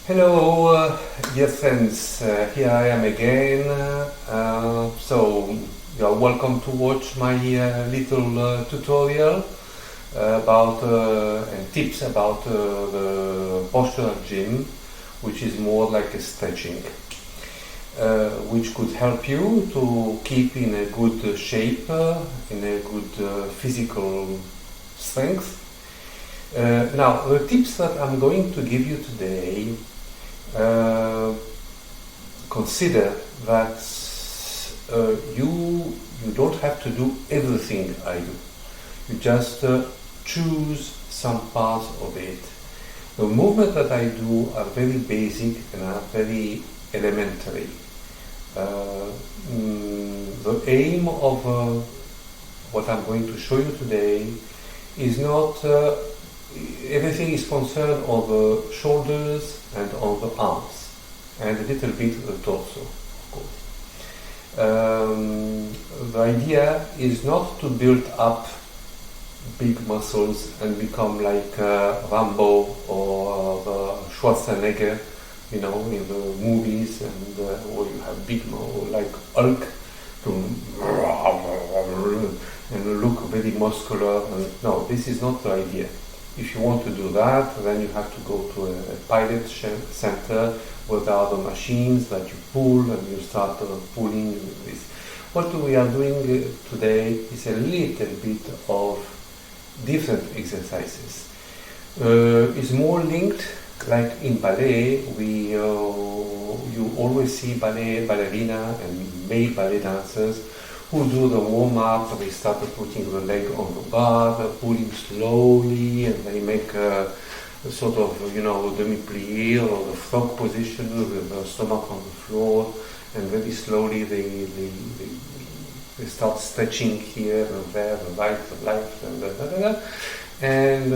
Hello, dear friends. Here I am again. So you are welcome to watch my little tutorial about and tips about the postural gym, which is more like a stretching, which could help you to keep in a good shape, in a good physical strength. Now, the tips that I'm going to give you today, consider that you don't have to do everything I do. You just choose some parts of it. The movements that I do are very basic and are very elementary. The aim of what I'm going to show you today is not everything is concerned on the shoulders and on the arms and a little bit the torso, of course. The idea is not to build up big muscles and become like Rambo or Schwarzenegger, you know, in the movies, and where you have big muscles like Hulk and look very muscular. No, this is not the idea. If you want to do that, then you have to go to a pilot center where there are the machines that you pull and you start pulling this. What we are doing today is a little bit of different exercises. It's more linked, like in ballet, you always see ballerina and male ballet dancers who do the warm-up. They start putting the leg on the bar, pulling slowly, and they make a sort of, demi-plie or the frog position with the stomach on the floor, and very slowly they start stretching here and there, the right, the left, and and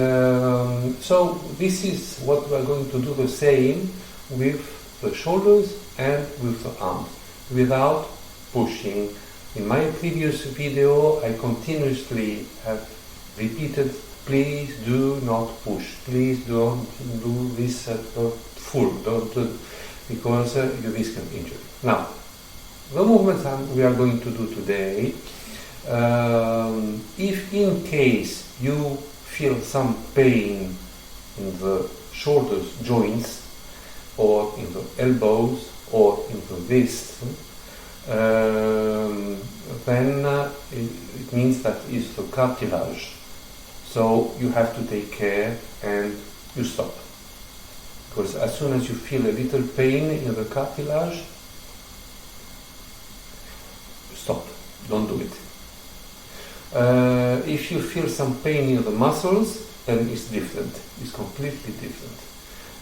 so this is what we are going to do the same with the shoulders and with the arms, without pushing. In my previous video, I continuously have repeated, please do not push, please don't do this full, don't do, because you risk an injury. Now, the movements we are going to do today, if in case you feel some pain in the shoulders joints, or in the elbows, or in the wrist, then it means that it's the cartilage. So you have to take care and you stop. Because as soon as you feel a little pain in the cartilage, stop, don't do it. If you feel some pain in the muscles, then it's different, it's completely different.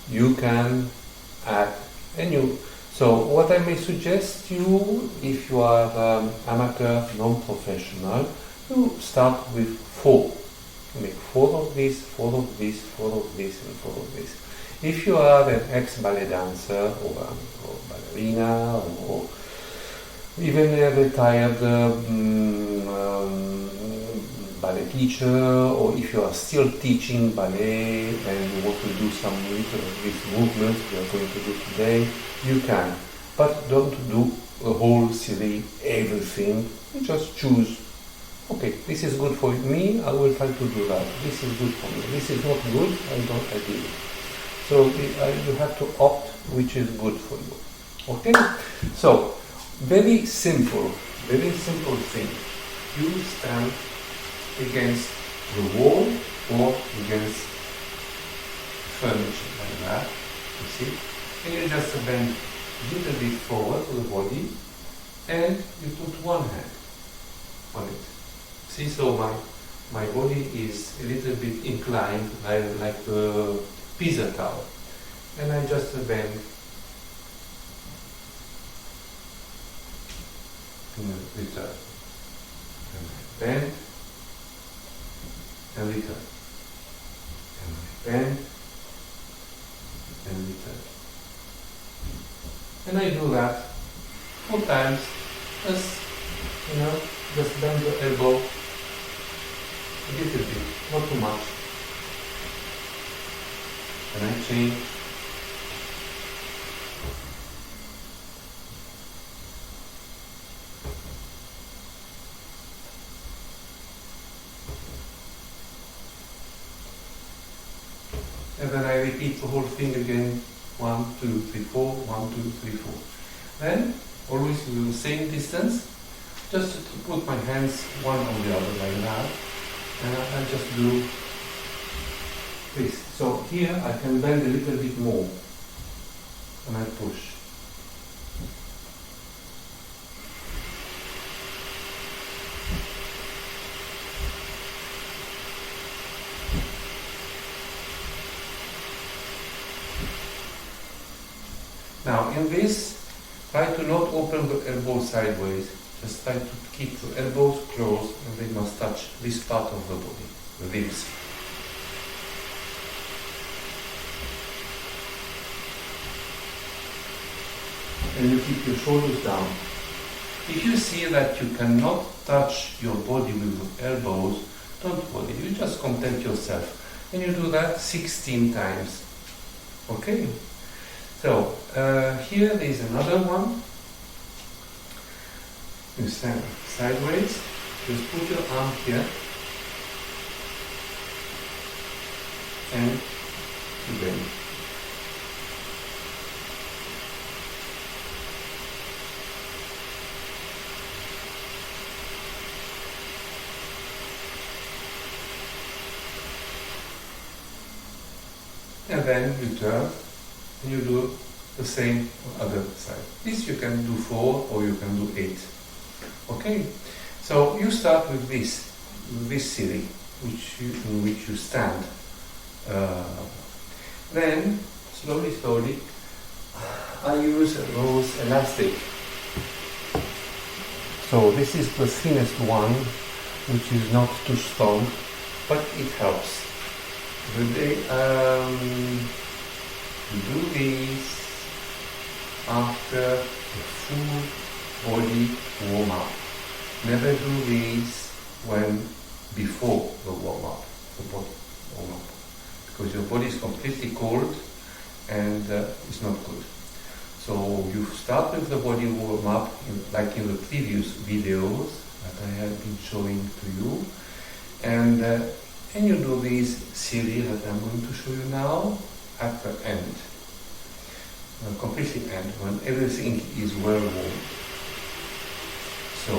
You can add So what I may suggest you, if you are amateur, non-professional, you start with 4. You make 4 of this, 4 of this, 4 of this, and 4 of this. If you are an ex-ballet dancer or ballerina or even a retired ballet teacher, or if you are still teaching ballet and you want to do some little of these movements we are going to do today, you can. But don't do a whole series, everything. You just choose, okay, this is good for me, I will try to do that. This is good for me. This is not good, I don't agree. So you have to opt which is good for you. Okay? So, very simple thing. You stand against the wall or against furniture like that, you see? And you just bend a little bit forward to the body and you put one hand on it. See, so my body is a little bit inclined like the pizza tower. And I just bend and return. And I bend and return. And I bend and return. And I do that 4 times, just bend the elbow a little bit, not too much. And I change repeat the whole thing again. 1, 2, 3, 4, 1, 2, 3, 4. Then, always with the same distance, just to put my hands one on the other like that, and I just do this. So here I can bend a little bit more, and I push. Now in this, try to not open the elbow sideways. Just try to keep the elbows closed and they must touch this part of the body, the ribs. And you keep your shoulders down. If you see that you cannot touch your body with the elbows, don't worry, you just content yourself. And you do that 16 times. Okay? So, here there is another one. You stand sideways, just put your arm here and you bend. And then you turn and you do the same on the other side. This you can do 4 or you can do 8. Okay, so you start with this series, in which you stand. Then, slowly, I use those elastic. So this is the thinnest one, which is not too strong, but it helps. You do this after a full body warm-up. Never do this before the warm-up, because your body is completely cold and it's not good. So you start with the body warm-up, like in the previous videos that I have been showing to you, and you do this series that I'm going to show you now at the end, completely end, when everything is well warm. So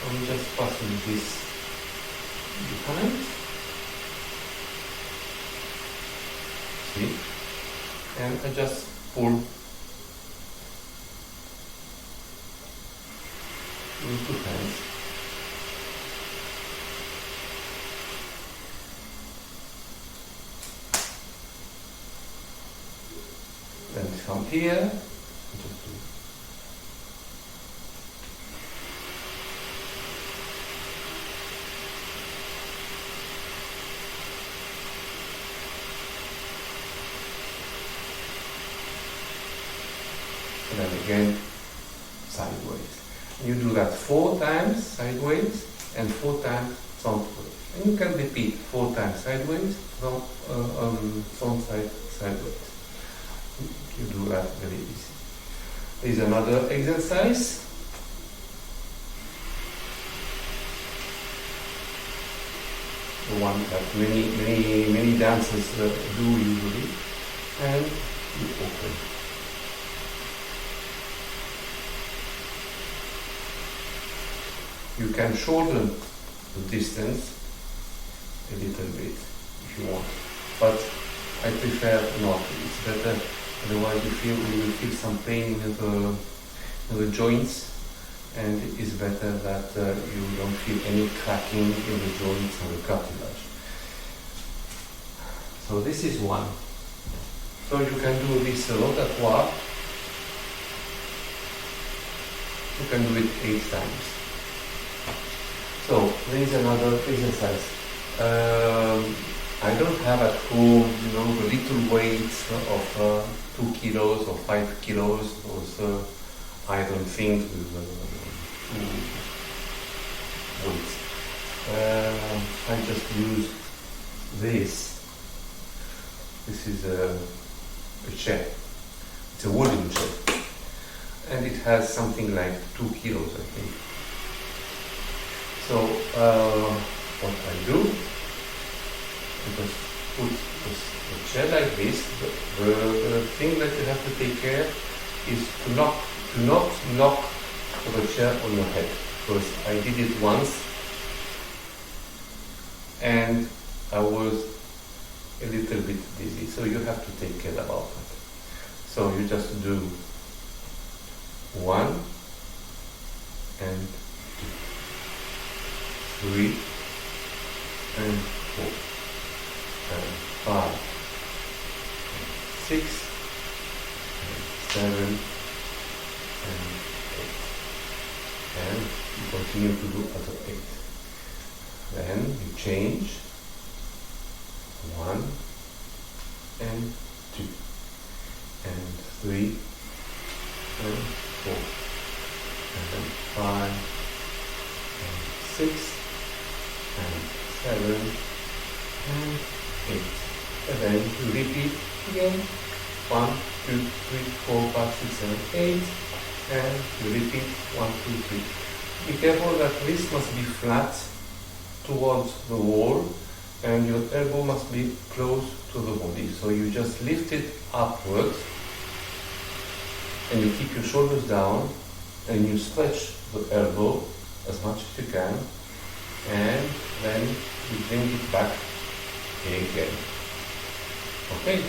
I'm just passing this behind. See? And I just pull with 2 hands. Then from here, just do and then again sideways. You do that 4 times sideways and 4 times frontwards. And you can repeat 4 times sideways, front side, sideways. You do that very easy. There is another exercise. The one that many dancers do usually. And you open. You can shorten the distance a little bit if you want, but I prefer not. It's better, otherwise you will feel some pain in the joints, and it is better that you don't feel any cracking in the joints and the cartilage. So this is one. So you can do this rotatoire. You can do it 8 times. So there is another exercise. I don't have at home, the little weights of 2 kilos or 5 kilos, those iron things with 2 weights. I just use this. This is a chair. It's a wooden chair. And it has something like 2 kilos, I think. So what I do, I just put the chair like this, the thing that you have to take care is to not knock the chair on your head. Because I did it once and I was a little bit dizzy, so you have to take care about it. So you just do 1 and 2, 3 and 4 and 5 and 6 and 7 and 8, and you continue to do other 8. Then you change 1 and 2 and 3 and 4 and 5 and 6 and 7 and 8. And then you repeat again 1, 2, 3, 4, 5, 6, 7, 8, and you repeat 1, 2, 3. Be careful that wrist must be flat towards the wall and your elbow must be close to the body. So you just lift it upwards and you keep your shoulders down and you stretch the elbow as much as you can, and then you bring it back again. Okay,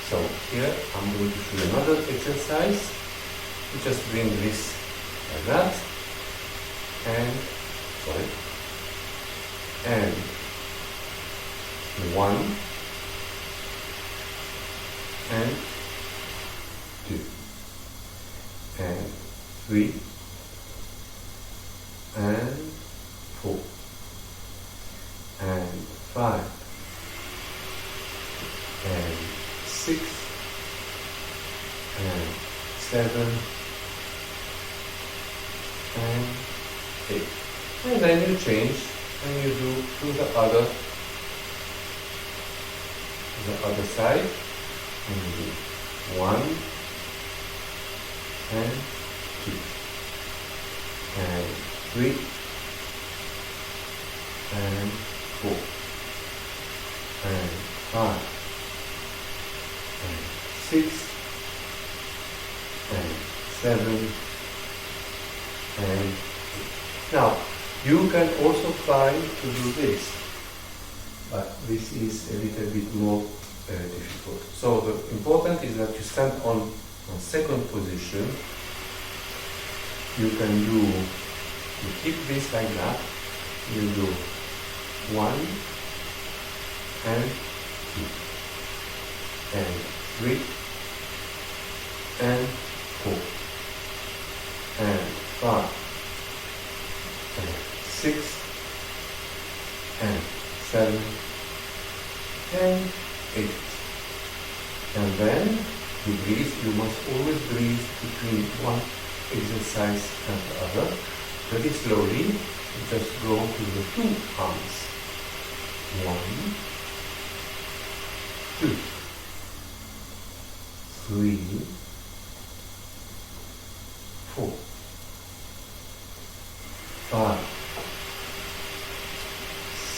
so here I'm going to show you another exercise. You just bring this like that, and 1 and 2 and 3 and 4 and 5 and 6 and 7 and 8. And then you change and you do to the other side, and you do 1 and 2 and 3 and 4 and 5 and 6 and 7 and 8. Now, you can also try to do this, but this is a little bit more difficult. So the important is that you stand on second position. You can do, you keep this like that, you do 1 and 2 and 3 and 4 and 5 and 6 and 7 and 8. And then you breathe. You must always breathe between one exercise and the other. Very slowly, you just go to the 2 arms. 1, 2, 3, 4, 5,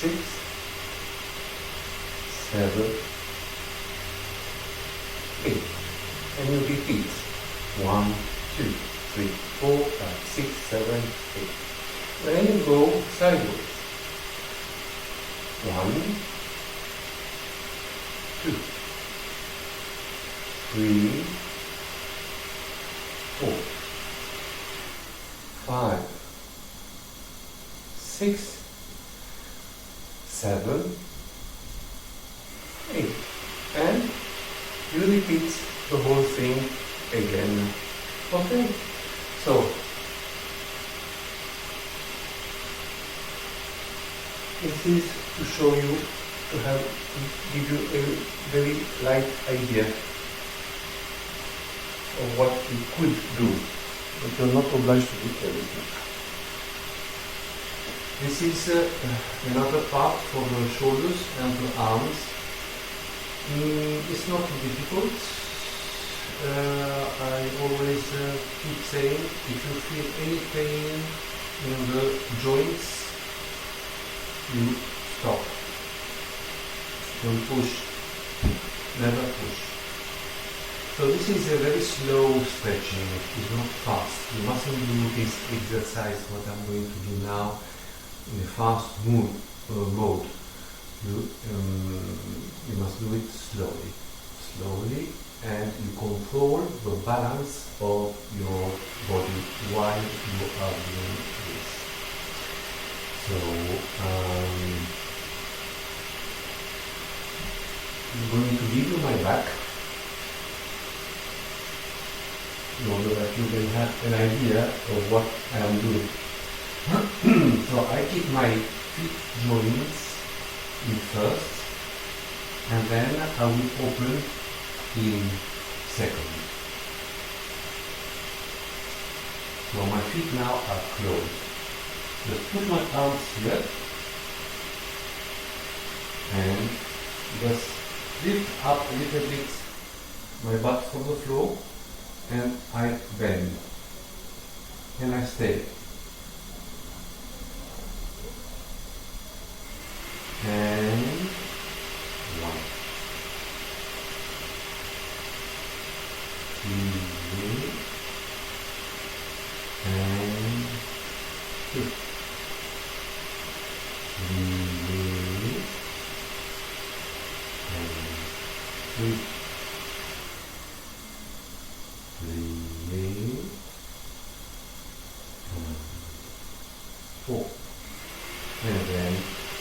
6, 7, 8. And you repeat 1, 2, 3, 4, 5, 6, 7, 8. Then you go sideways. 1, 2, 3, 4, 5, 6, 7, 8. And you repeat the whole thing again. Okay? So, this is to show you, to give you a very light idea of what you could do, but you're not obliged to do everything. This is another part for the shoulders and the arms. It's not difficult. I always keep saying, if you feel any pain in the joints, you stop. Don't push. Never push. So this is a very slow stretching. It is not fast. You mustn't do this exercise, what I'm going to do now, in a fast mode. You must do it slowly, and you control the balance of your body while you are doing this. So I'm going to give you my back in order that you can have an idea of what I am doing. So I keep my feet joints in first, and then I will open in second. So my feet now are closed. Just put my arms here and just lift up a little bit my butt from the floor, and I bend and I stay. And one, two, and two, three, and two, three, and four, and then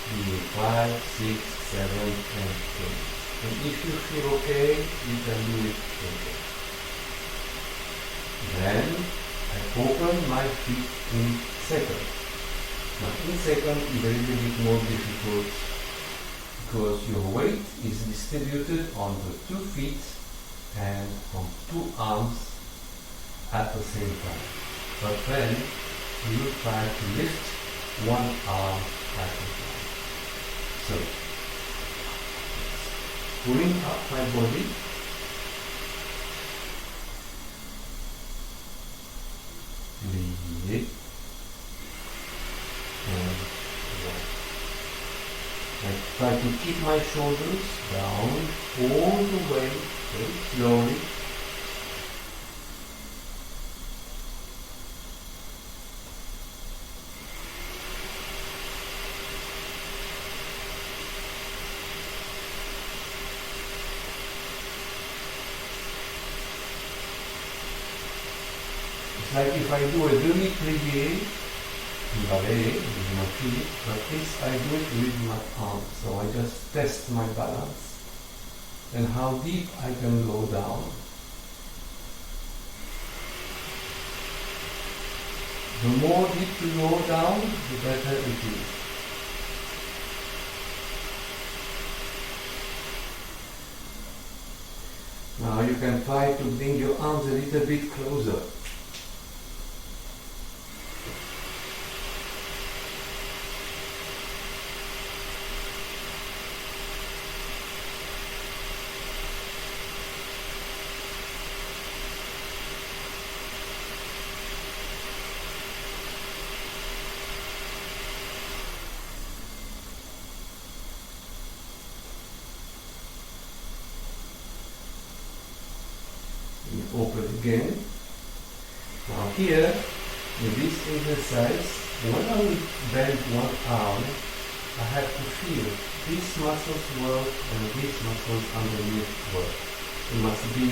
5, 6, 7, and 8. And if you feel okay, you can do it okay. Then I open my feet in second. Now in second is a little bit more difficult because your weight is distributed on the 2 feet and on 2 arms at the same time. But then you will try to lift 1 arm at a time. So, pulling up my body, lead, and one. I try to keep my shoulders down all the way, very slowly. Like if I do a demi-plié in ballet with my feet, but this I do it with my arms. So I just test my balance and how deep I can go down. The more deep you go down, the better it is. Now you can try to bring your arms a little bit closer. Open again. Now here, in this exercise, when I will bend 1 arm, I have to feel these muscles work and these muscles underneath work. It must be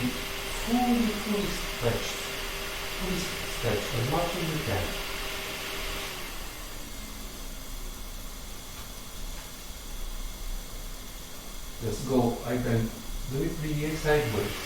fully stretched as much as you can. Let's go. I bend demi-plié sideways.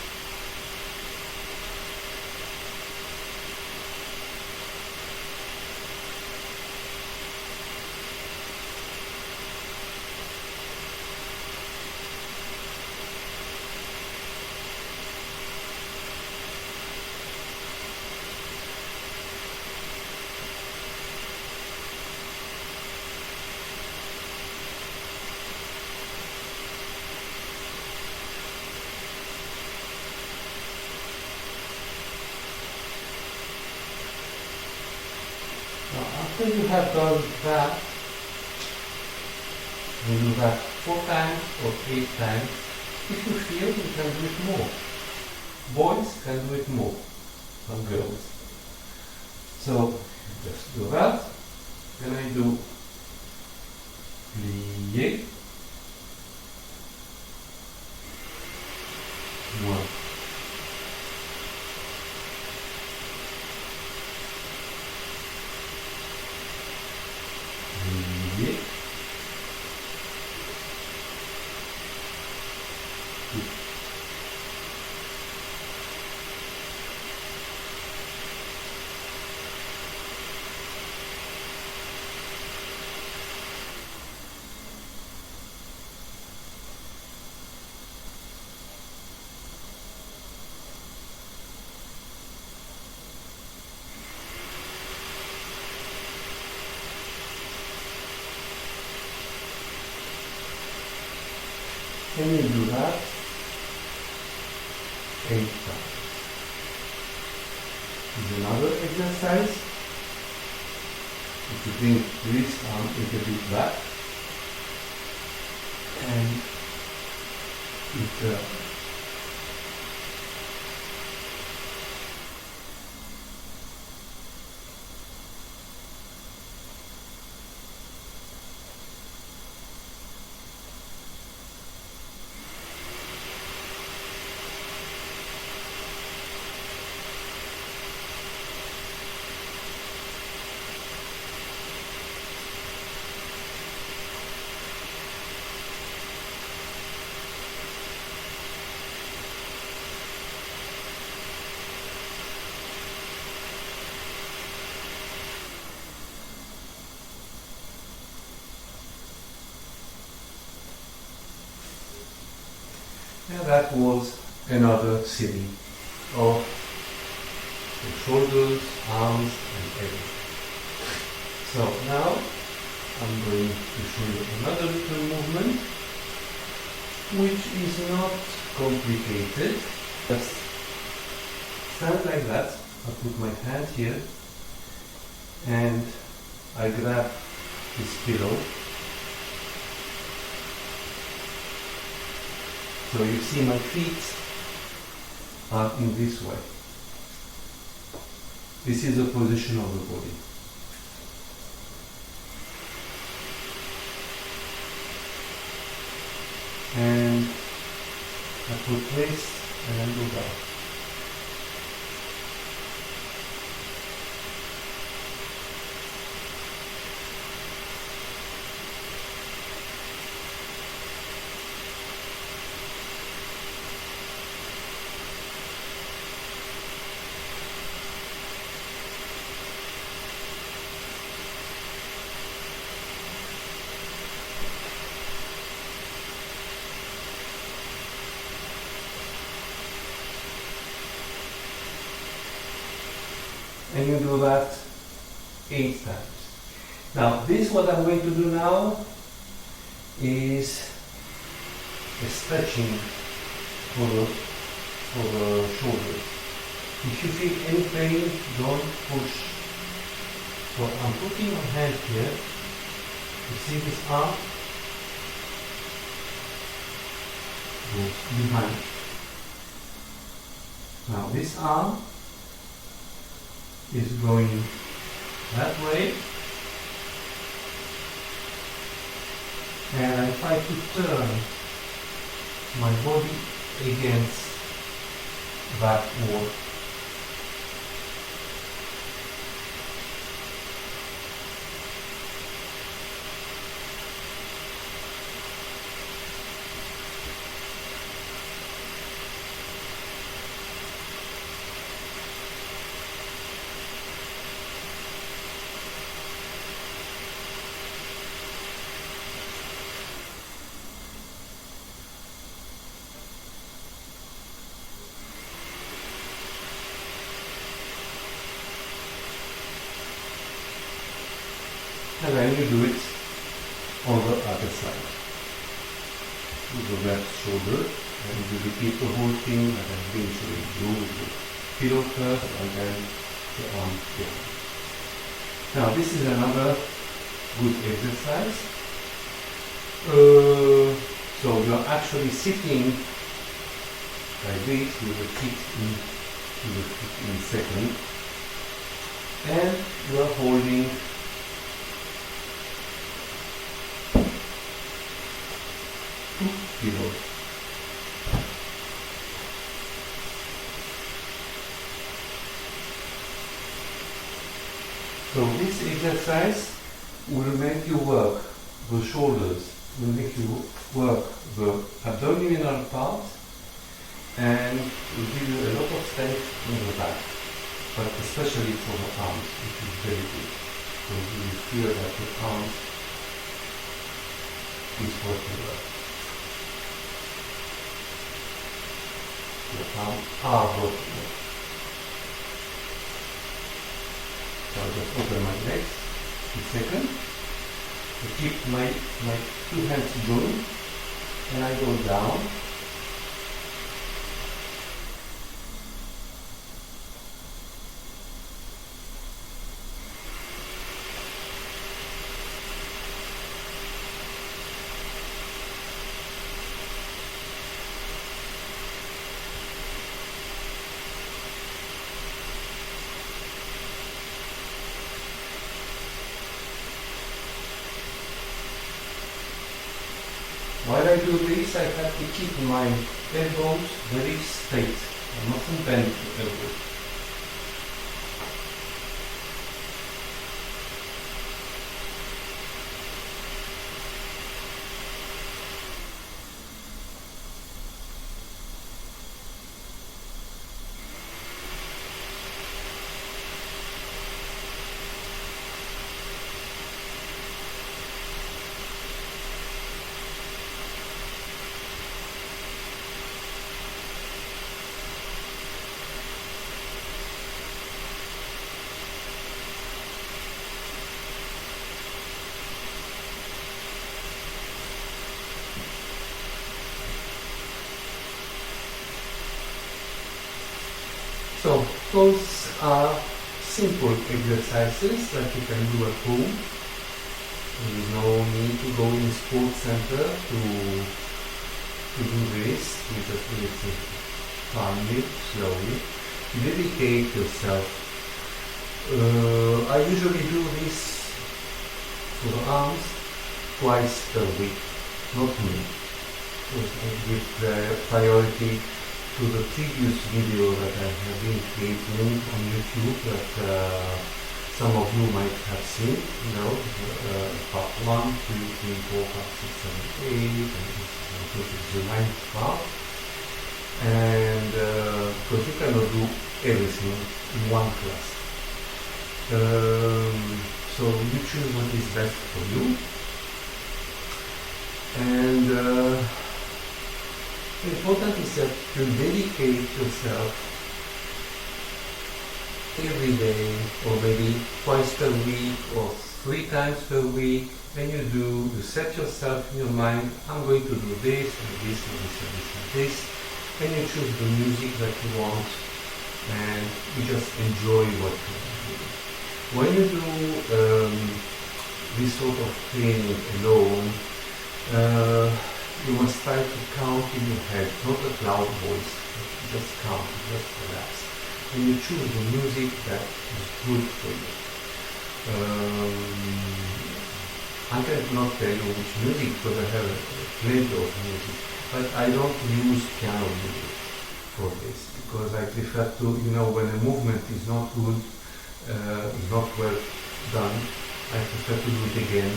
After you have done that, You do that 4 times or 8 times. If you feel, you can do it more. Boys can do it more than girls. So just do that. Then I do plié. 1. Plié. 2. And you do that 8 times. Is another exercise. If you bring this arm a little bit back and you turn. And that was another series of the shoulders, arms and everything. So now I'm going to show you another little movement which is not complicated. Just stand like that. I put my hand here and I grab this pillow. So you see my feet are in this way. This is the position of the body. And I put this and then go down. And you do that 8 times. Now this, what I'm going to do now, is a stretching for the shoulders. If you feel any pain, don't push. So I'm putting my hand here. You see this arm? Goes behind. Now this arm is going that way, and I try to turn my body against that wall. And then you do it on the other side. With the left shoulder, and you repeat the whole thing that I've been showing you with the pillow first and then the arm here. Now this is another good exercise. So you're actually sitting like this with the feet in second, and you are holding kilos. So this exercise will make you work the shoulders, will make you work the abdominal part, and will give you a lot of strength in the back, but especially for the arms, which is very good. So you will feel that the arms is working well. The arms are working well. So I'll just open my legs in a second. I keep my two hands joined, and I go down. While I do this, I have to keep my elbows very straight. I mustn't bend the elbows. So those are simple exercises that you can do at home. There is no need to go in a sports center to do this. You just do it calmly, slowly. You dedicate yourself. I usually do this for the arms twice per week, not me. Because I give priority to the previous video that I have been creating on YouTube that some of you might have seen, part 1, 2, 3, 4, 5, 6, 7, 8, and this is the 9th part. And because you cannot do everything in one class. So you choose what is best for you. And important is that you dedicate yourself every day, or maybe twice per week, or 3 times per week, and you set yourself in your mind, I'm going to do this, and this, and this, and this, and this, and you choose the music that you want, and you just enjoy what you are doing. When you do this sort of training alone, you must try to count in your head, not a loud voice, just count, just relax. And you choose the music that is good for you. I cannot tell you which music, because I have plenty of music, but I don't use piano music for this, because I prefer to, when a movement is not good, is not well done, I prefer to do it again.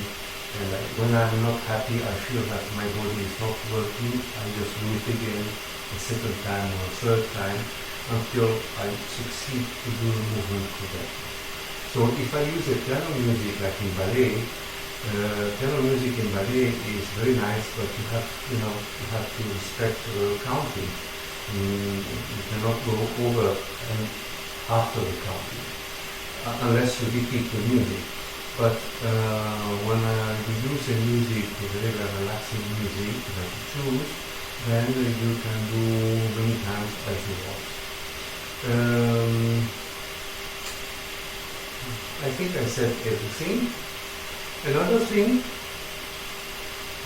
And when I'm not happy, I feel that my body is not working, I just do it again, a second time or a third time, until I succeed to do the movement correctly. So if I use a piano music like in ballet, piano music in ballet is very nice, but you have to respect counting. You cannot go over and after the counting, unless you repeat the music. But when you use a music, a very relaxing music that you choose, then you can do many times as you want. I think I said everything. Another thing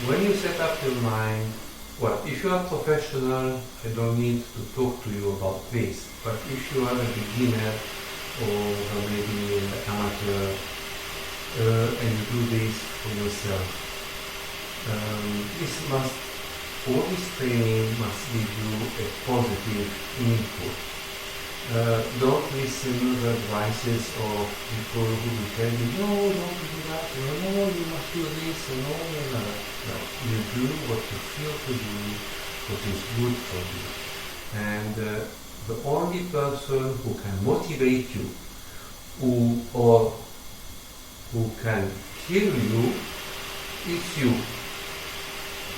when you set up your mind, well, if you are professional, I don't need to talk to you about this. But if you are a beginner or maybe an amateur and you do this for yourself, all this training must give you a positive input. Don't listen to the advices of people who will tell you, no, don't do that, no, you must do this, no. You do what you feel to do, what is good for you. And the only person who can motivate you or who can kill you is you.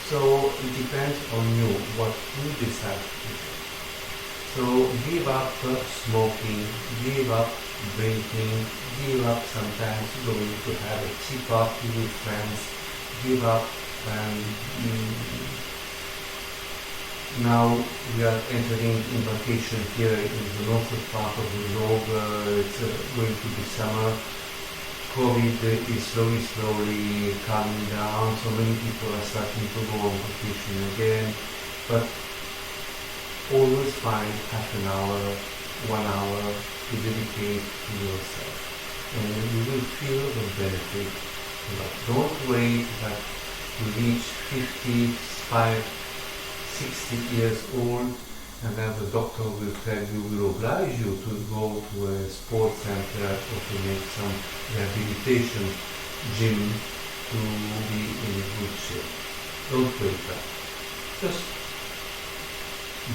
So it depends on you, what you decide to do. So give up smoking, give up drinking, give up sometimes going to have a tea party with friends, give up. Now we are entering in vacation here in the northern part of the globe. It's going to be summer. COVID is slowly calming down, so many people are starting to go on vacation again, but always find half an hour, 1 hour to dedicate to yourself, and you will feel the benefit. But don't wait that you reach 55, 60 years old and then the doctor will oblige you to go to a sports center or to make some rehabilitation gym to be in a good shape. Don't wait that. Just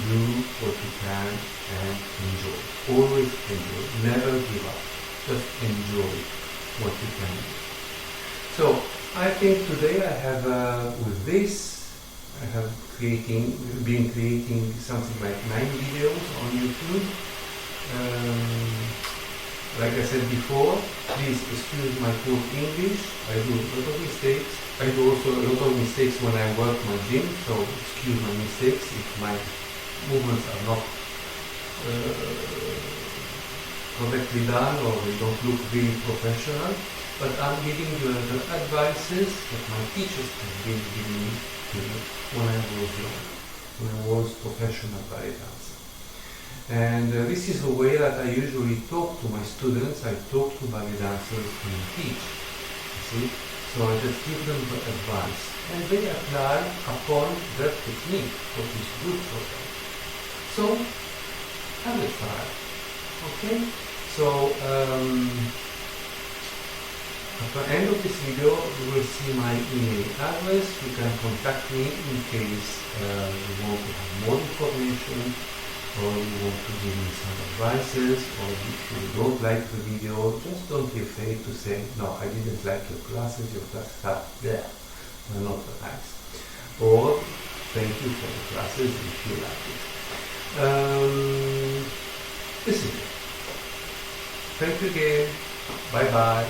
do what you can and enjoy. Always enjoy. Never give up. Just enjoy what you can do. So I think today I have with this I have been creating something like 9 videos on YouTube. Like I said before, please excuse my poor English. I do a lot of mistakes. I do also a lot of mistakes when I work my gym, so excuse my mistakes if my movements are not correctly done or they don't look really professional. But I'm giving you the advices that my teachers have been giving me when I was young, when I was professional ballet dancer. And this is the way that I usually talk to my students. I talk to ballet dancers and teach, you see. So I just give them the advice and they apply upon their technique, what is good for them. So, have a try, okay? So, at the end of this video, you will see my email address. You can contact me in case you want to have more information or you want to give me some advices, or if you don't like the video, just don't be afraid to say, no, I didn't like your classes are there. They're not nice. Or, thank you for the classes if you like it. This is it. Thank you again. Bye bye.